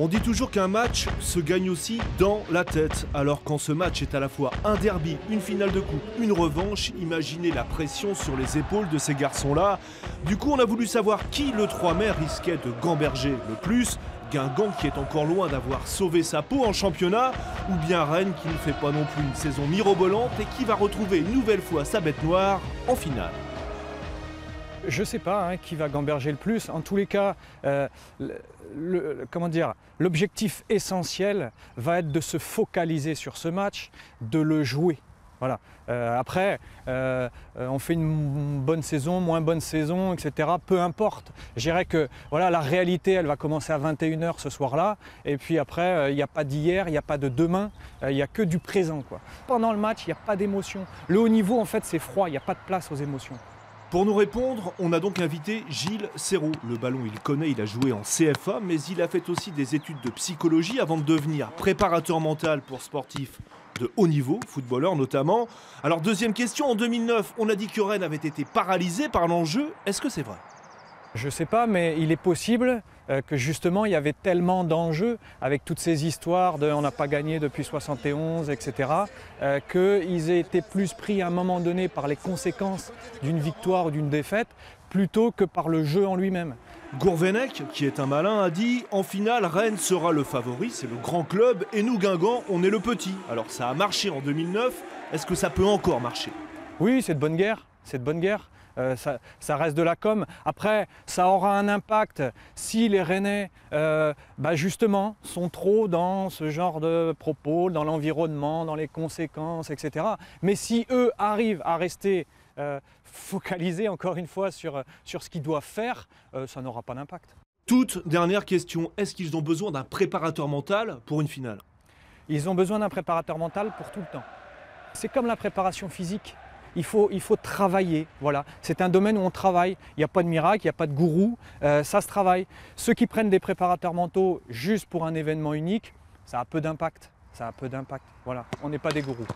On dit toujours qu'un match se gagne aussi dans la tête. Alors quand ce match est à la fois un derby, une finale de coupe, une revanche, imaginez la pression sur les épaules de ces garçons-là. Du coup, on a voulu savoir qui le 3 mai risquait de gamberger le plus. Guingamp qui est encore loin d'avoir sauvé sa peau en championnat, ou bien Rennes qui ne fait pas non plus une saison mirobolante et qui va retrouver une nouvelle fois sa bête noire en finale. Je ne sais pas qui va gamberger le plus. En tous les cas, l'objectif essentiel va être de se focaliser sur ce match, de le jouer. Voilà. Après, on fait une bonne saison, moins bonne saison, etc. Peu importe. Je dirais que voilà, la réalité, elle va commencer à 21 h ce soir-là. Et puis après, il n'y a pas d'hier, il n'y a pas de demain, il n'y a que du présent, quoi. Pendant le match, il n'y a pas d'émotion. Le haut niveau, en fait, c'est froid, il n'y a pas de place aux émotions. Pour nous répondre, on a donc invité Gilles Serrault. Le ballon, il connaît, il a joué en CFA, mais il a fait aussi des études de psychologie avant de devenir préparateur mental pour sportifs de haut niveau, footballeurs notamment. Alors deuxième question, en 2009, on a dit que Rennes avait été paralysé par l'enjeu. Est-ce que c'est vrai ? Je ne sais pas, mais il est possible que justement il y avait tellement d'enjeux avec toutes ces histoires de on n'a pas gagné depuis 71, etc., qu'ils aient été plus pris à un moment donné par les conséquences d'une victoire ou d'une défaite plutôt que par le jeu en lui-même. Gourvenec, qui est un malin, a dit « En finale, Rennes sera le favori, c'est le grand club, et nous, Guingamp, on est le petit. » Alors ça a marché en 2009, est-ce que ça peut encore marcher ? Oui, c'est de bonne guerre, c'est de bonne guerre. Ça reste de la com. Après, ça aura un impact si les Rennais, justement, sont trop dans ce genre de propos, dans l'environnement, dans les conséquences, etc. Mais si eux arrivent à rester focalisés, encore une fois, sur ce qu'ils doivent faire, ça n'aura pas d'impact. Toute dernière question, est-ce qu'ils ont besoin d'un préparateur mental pour une finale ? Ils ont besoin d'un préparateur mental pour tout le temps. C'est comme la préparation physique. Il faut travailler, voilà. C'est un domaine où on travaille. Il n'y a pas de miracle, il n'y a pas de gourou, ça se travaille. Ceux qui prennent des préparateurs mentaux juste pour un événement unique, ça a peu d'impact. Voilà. On n'est pas des gourous.